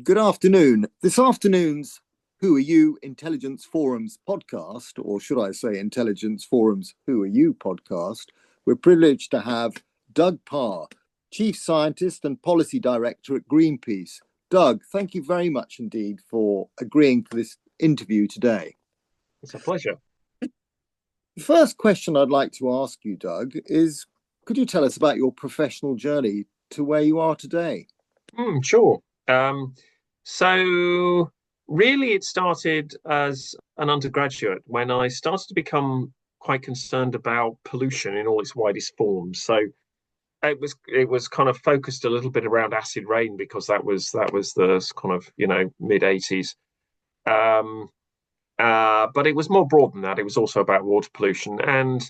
Good afternoon. This afternoon's Who Are You Intelligence Forums podcast, or should I say Intelligence Forums Who Are You podcast, we're privileged to have Doug Parr, Chief Scientist and Policy Director at Greenpeace. Doug, thank you very much indeed for agreeing for this interview today. It's a pleasure. The first question I'd like to ask you, Doug, is could you tell us about your professional journey to where you are today? Sure. So really it started as an undergraduate when I started to become quite concerned about pollution in all its widest forms. So it was kind of focused a little bit around acid rain because that was the kind of mid 80s. Um, but it was more broad than that. It was also about water pollution, and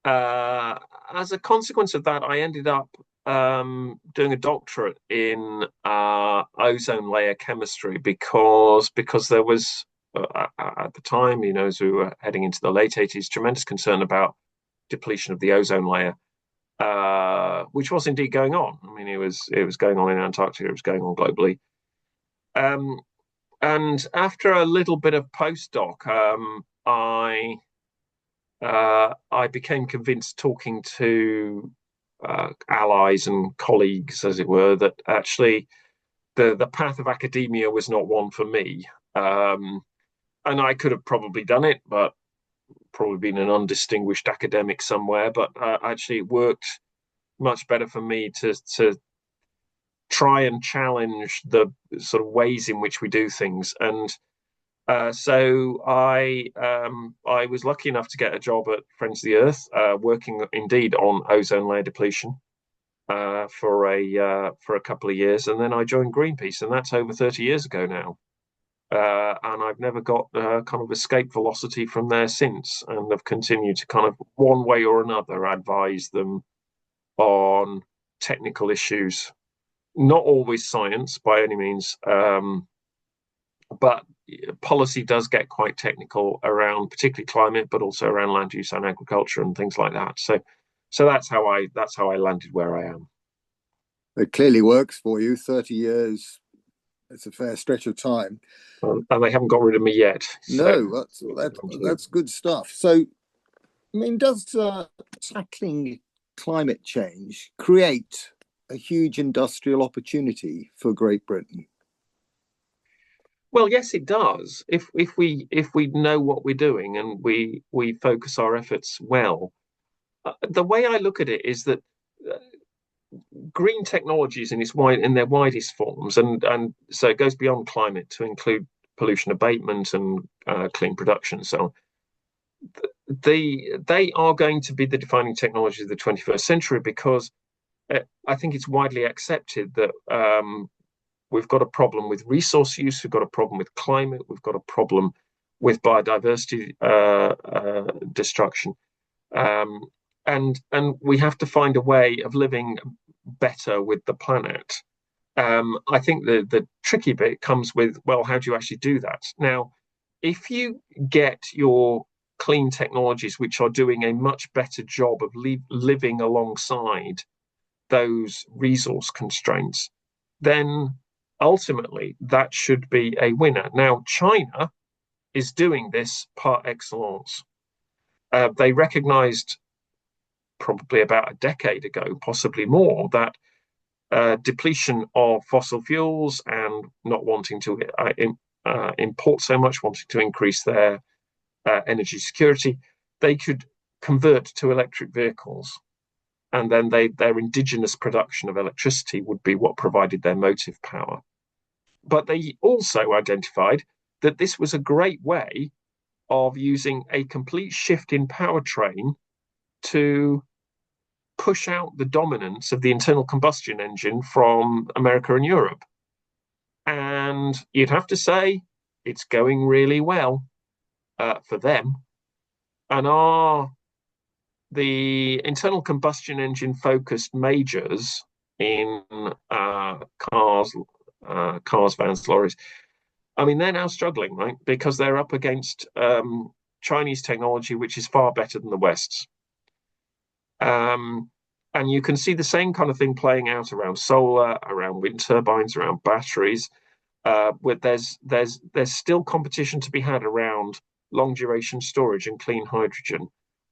uh, as a consequence of that, I ended up doing a doctorate in ozone layer chemistry because there was at the time, as we were heading into the late 80s, tremendous concern about depletion of the ozone layer, which was indeed going on. I mean, it was going on in Antarctica, it was going on globally. Um, and after a little bit of postdoc, I became convinced, talking to allies and colleagues, as it were, that actually the path of academia was not one for me. And I could have probably done it, but probably been an undistinguished academic somewhere. But actually, it worked much better for me to try and challenge the sort of ways in which we do things. And so I was lucky enough to get a job at Friends of the Earth, working indeed on ozone layer depletion for a couple of years, and then I joined Greenpeace, and that's over 30 years ago now. And I've never got kind of escape velocity from there since, and I've continued to kind of one way or another advise them on technical issues, not always science by any means, but policy does get quite technical around particularly climate, but also around land use and agriculture and things like that. So that's how I landed where I am. It clearly works for you. 30 years, it's a fair stretch of time. And they haven't got rid of me yet. So No, that's good stuff. So, I mean, does tackling climate change create a huge industrial opportunity for Great Britain? well, yes, it does. If we know what we're doing and we focus our efforts well. The way I look at it is that uh, green technologies in their widest forms, and so it goes beyond climate to include pollution abatement and clean production. So they are going to be the defining technologies of the 21st century because I think it's widely accepted that we've got a problem with resource use, we've got a problem with climate, we've got a problem with biodiversity destruction, um, and we have to find a way of living better with the planet. I think the tricky bit comes with, well, how do you actually do that? Now, if you get your clean technologies which are doing a much better job of living alongside those resource constraints, then ultimately that should be a winner. Now, China is doing this par excellence. They recognized probably about a decade ago, possibly more, that depletion of fossil fuels and not wanting to import so much, wanting to increase their energy security, they could convert to electric vehicles. And then their indigenous production of electricity would be what provided their motive power. But they also identified that this was a great way of using a complete shift in powertrain to push out the dominance of the internal combustion engine from America and Europe. And you'd have to say it's going really well for them. And are the internal combustion engine focused majors in cars, vans, lorries? I mean, they're now struggling, right? Because they're up against Chinese technology, which is far better than the West's. Um, and you can see the same kind of thing playing out around solar, around wind turbines, around batteries. where there's still competition to be had around long duration storage and clean hydrogen,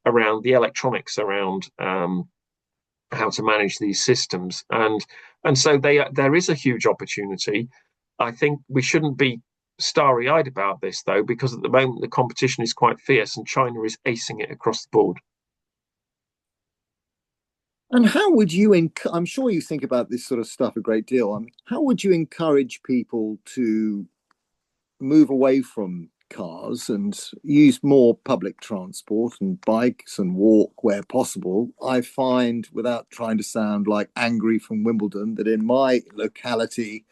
around the electronics, around how to manage these systems, and so there is a huge opportunity. I think we shouldn't be starry-eyed about this though, because at the moment the competition is quite fierce, and China is acing it across the board. And how would you, I'm sure you think about this sort of stuff a great deal. I mean, how would you encourage people to move away from cars and use more public transport and bikes and walk where possible? I find, without trying to sound like Angry from Wimbledon, that in my locality,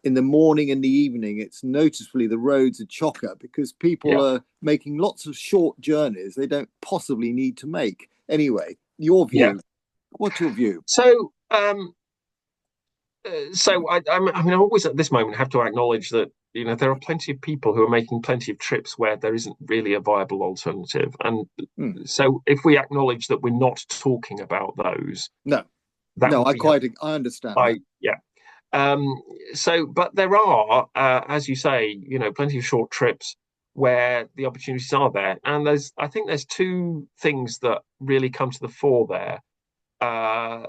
in the morning and the evening, it's noticeably the roads are chocker because people Yeah, are making lots of short journeys they don't possibly need to make. Anyway, your yeah. view. What's your view? So I always at this moment have to acknowledge that there are plenty of people who are making plenty of trips where there isn't really a viable alternative, and Hmm. so if we acknowledge that we're not talking about those, No, that no, would be helpful. I understand that. I Yeah. But there are, as you say, plenty of short trips where the opportunities are there, and I think there's two things that really come to the fore there. Uh,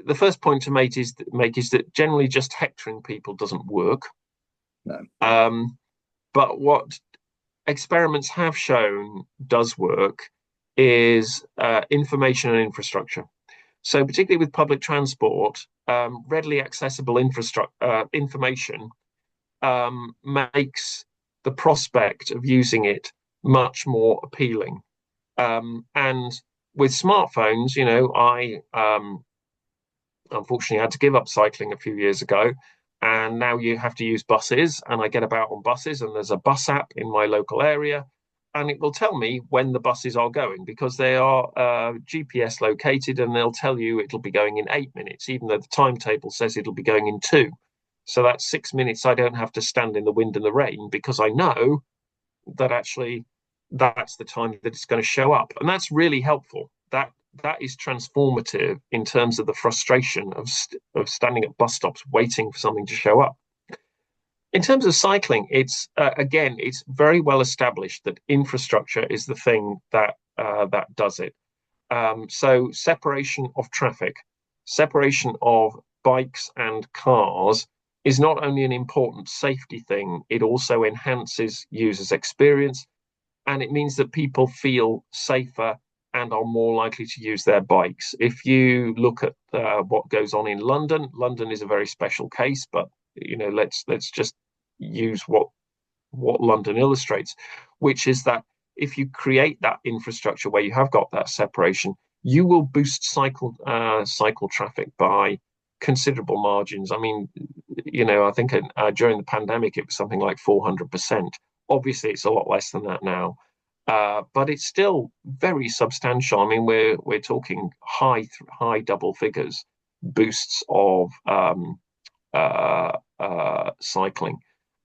the first point to make is that generally just hectoring people doesn't work. No. But what experiments have shown does work is information and infrastructure. So, particularly with public transport, readily accessible information makes the prospect of using it much more appealing. And with smartphones, I unfortunately had to give up cycling a few years ago. And now you have to use buses, and I get about on buses, and there's a bus app in my local area, and it will tell me when the buses are going because they are GPS located, and they'll tell you it'll be going in 8 minutes, even though the timetable says it'll be going in two. So that's 6 minutes I don't have to stand in the wind and the rain because I know that actually that's the time that it's going to show up, and that's really helpful. That is transformative in terms of the frustration of standing at bus stops waiting for something to show up. In terms of cycling, it's again, it's very well established that infrastructure is the thing that does it. So separation of traffic, separation of bikes and cars is not only an important safety thing, it also enhances users' experience, and it means that people feel safer and are more likely to use their bikes. If you look at what goes on in London, London is a very special case, but let's just use what London illustrates, which is that if you create that infrastructure where you have got that separation, you will boost cycle traffic by considerable margins. I mean, I think during the pandemic it was something like 400%. Obviously, it's a lot less than that now, but it's still very substantial. I mean, we're talking high double figures boosts of cycling,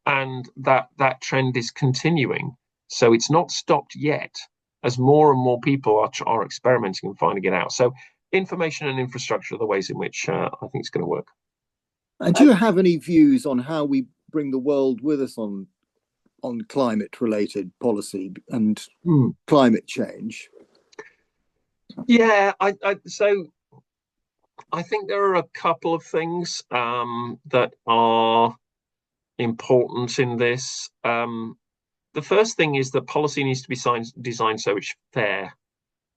and that trend is continuing. So it's not stopped yet, as more and more people are experimenting and finding it out. So information and infrastructure are the ways in which I think it's going to work. And do you have any views on how we bring the world with us on climate related policy and climate change? Yeah, so I think there are a couple of things that are important in this. The first thing is that policy needs to be designed so it's fair.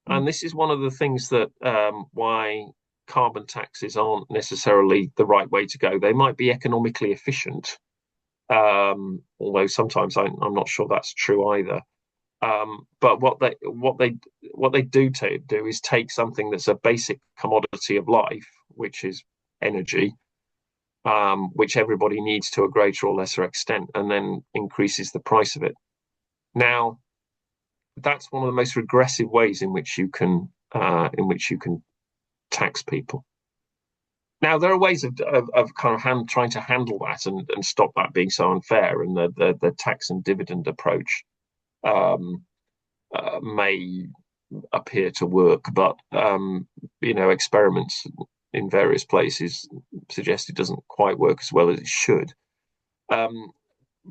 And this is one of the things that why carbon taxes aren't necessarily the right way to go. They might be economically efficient, although sometimes I'm not sure that's true either. But what they do is take something that's a basic commodity of life, which is energy, which everybody needs to a greater or lesser extent, and then increases the price of it. Now, that's one of the most regressive ways in which you can tax people. Now, there are ways of kind of trying to handle that and stop that being so unfair, and the tax and dividend approach may appear to work, but experiments in various places suggest it doesn't quite work as well as it should. Um,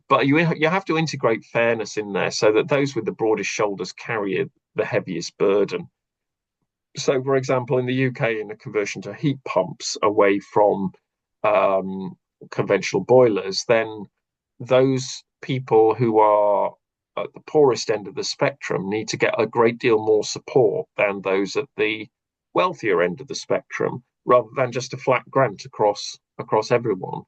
but you have to integrate fairness in there so that those with the broadest shoulders carry the heaviest burden. So, for example, in the UK, in the conversion to heat pumps away from um, conventional boilers, then those people who are at the poorest end of the spectrum need to get a great deal more support than those at the wealthier end of the spectrum, rather than just a flat grant across everyone.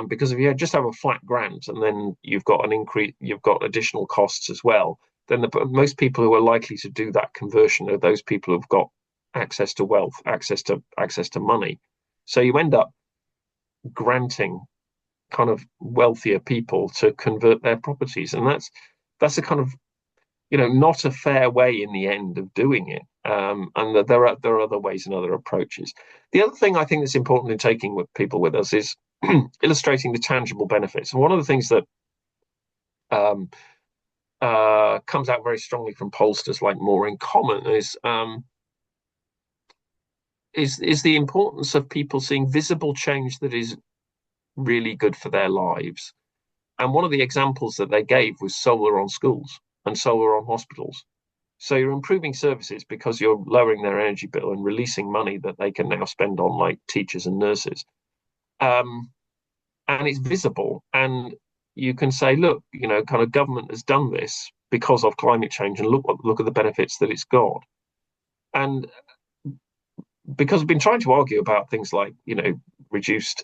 Because if you just have a flat grant and then you've got an increase, you've got additional costs as well, then most people who are likely to do that conversion are those people who've got access to wealth, access to money. So you end up granting kind of wealthier people to convert their properties, and that's a kind of not a fair way in the end of doing it. And that there are other ways and other approaches. The other thing I think that's important in taking with people with us is illustrating the tangible benefits. And one of the things that um, comes out very strongly from pollsters like More in Common is the importance of people seeing visible change that is really good for their lives. And one of the examples that they gave was solar on schools and solar on hospitals. So you're improving services because you're lowering their energy bill and releasing money that they can now spend on like teachers and nurses. And it's visible. And you can say, look, kind of government has done this because of climate change, and look at the benefits that it's got. And because I've been trying to argue about things like, reduced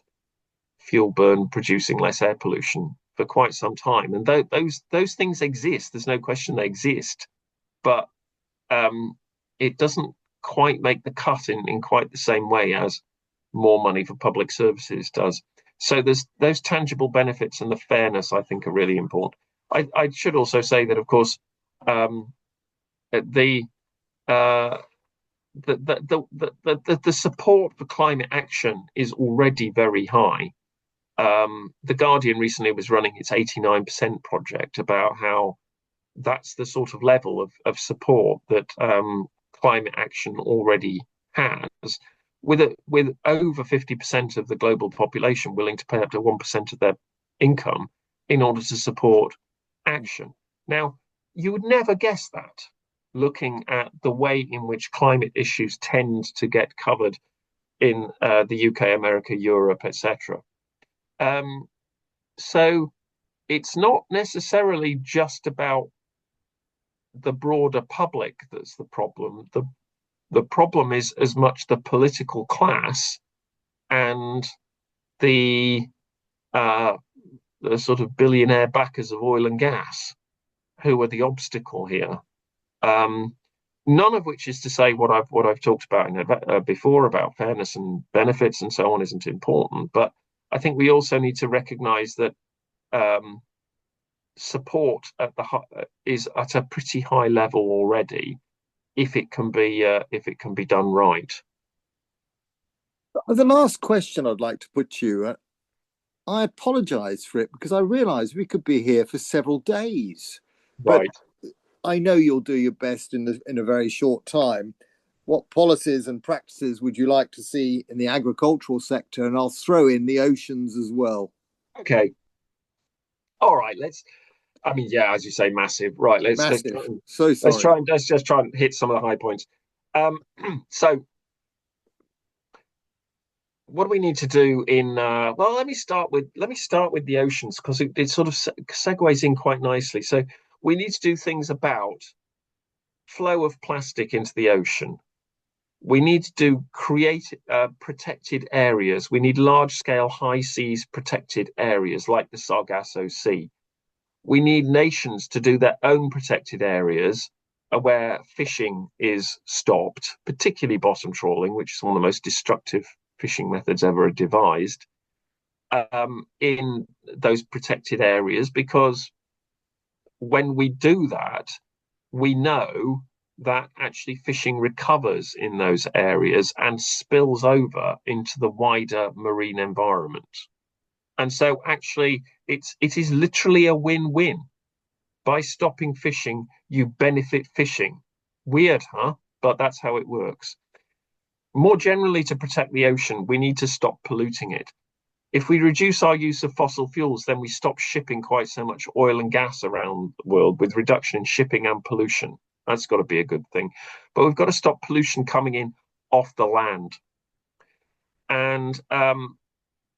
fuel burn producing less air pollution for quite some time, and those things exist. There's no question they exist, but it doesn't quite make the cut in quite the same way as more money for public services does. So there's those tangible benefits, and the fairness, I think, are really important. I should also say that, of course, the the support for climate action is already very high. The Guardian recently was running its 89% project about how that's the sort of level of support that climate action already has, with over 50% of the global population willing to pay up to 1% of their income in order to support action. Now, you would never guess that, looking at the way in which climate issues tend to get covered in the UK, America, Europe, etc. So it's not necessarily just about the broader public that's the problem. The problem is as much the political class and the sort of billionaire backers of oil and gas who are the obstacle here. None of which is to say what I've talked about before about fairness and benefits and so on isn't important, but I think we also need to recognise that support is at a pretty high level already, if it can be done right. The last question I'd like to put to you, I apologise for it because I realise we could be here for several days, Right. but I know you'll do your best in a very short time. What policies and practices would you like to see in the agricultural sector? And I'll throw in the oceans as well. Okay. All right. I mean, yeah, as you say, massive. Right. Massive. So sorry. Let's just try and hit some of the high points. So what do we need to do in well, let me start with the oceans, because it sort of segues in quite nicely. So we need to do things about flow of plastic into the ocean. We need to create protected areas. We need large scale high seas protected areas like the Sargasso Sea. We need nations to do their own protected areas where fishing is stopped, particularly bottom trawling, which is one of the most destructive fishing methods ever devised, in those protected areas, because when we do that, we know that actually fishing recovers in those areas and spills over into the wider marine environment. And so actually it is literally a win-win. By stopping fishing, you benefit fishing. Weird, huh? But that's how it works. More generally, to protect the ocean, we need to stop polluting it. If we reduce our use of fossil fuels, then we stop shipping quite so much oil and gas around the world, with reduction in shipping and pollution. That's got to be a good thing. But we've got to stop pollution coming in off the land. And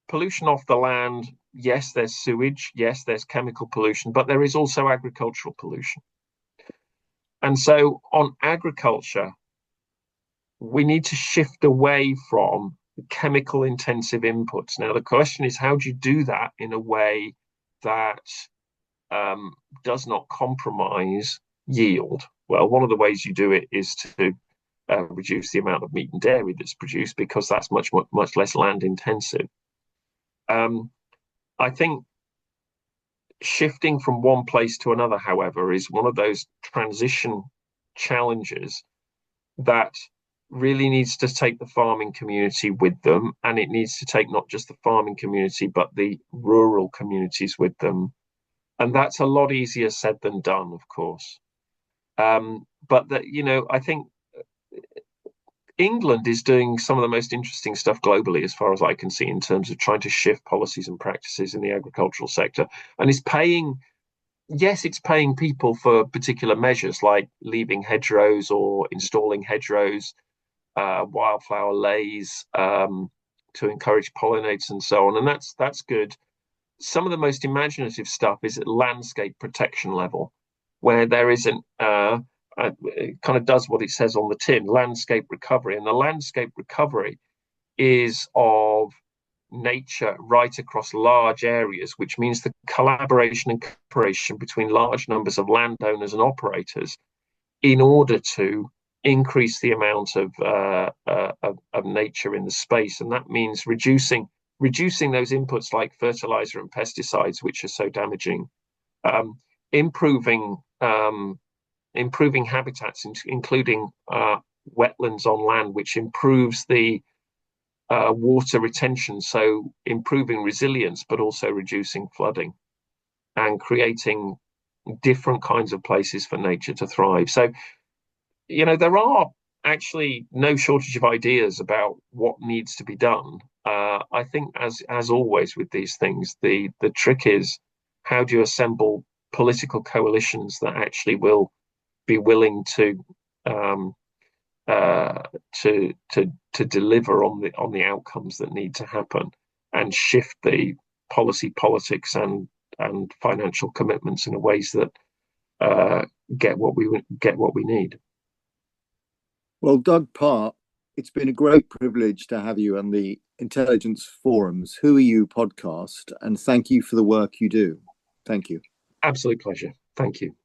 pollution off the land, yes, there's sewage, yes, there's chemical pollution, but there is also agricultural pollution. And so on agriculture, we need to shift away from chemical intensive inputs. Now, the question is, how do you do that in a way that does not compromise yield? Well, one of the ways you do it is to reduce the amount of meat and dairy that's produced, because that's much less land intensive. I think shifting from one place to another, however, is one of those transition challenges that really needs to take the farming community with them, and it needs to take not just the farming community but the rural communities with them. And that's a lot easier said than done, of course. But that, you know, I think England is doing some of the most interesting stuff globally, as far as I can see, in terms of trying to shift policies and practices in the agricultural sector, and is paying. Yes, it's paying people for particular measures like leaving hedgerows or installing hedgerows, wildflower lays to encourage pollinators and so on, and that's good. Some of the most imaginative stuff is at landscape protection level, where there isn't it kind of does what it says on the tin, landscape recovery. And the landscape recovery is of nature right across large areas, which means the collaboration and cooperation between large numbers of landowners and operators in order to increase the amount of nature in the space. And that means reducing those inputs like fertilizer and pesticides, which are so damaging, improving habitats, including wetlands on land, which improves the water retention, so improving resilience, but also reducing flooding and creating different kinds of places for nature to thrive. So, you know, there are actually no shortage of ideas about what needs to be done. I think, as always with these things, the trick is, how do you assemble political coalitions that actually will be willing to deliver on the outcomes that need to happen, and shift the politics and financial commitments in ways that get what we need. Well, Doug Parr, it's been a great privilege to have you on the Intelligence Forum's Who Are You podcast, and thank you for the work you do. Thank you. Absolute pleasure. Thank you.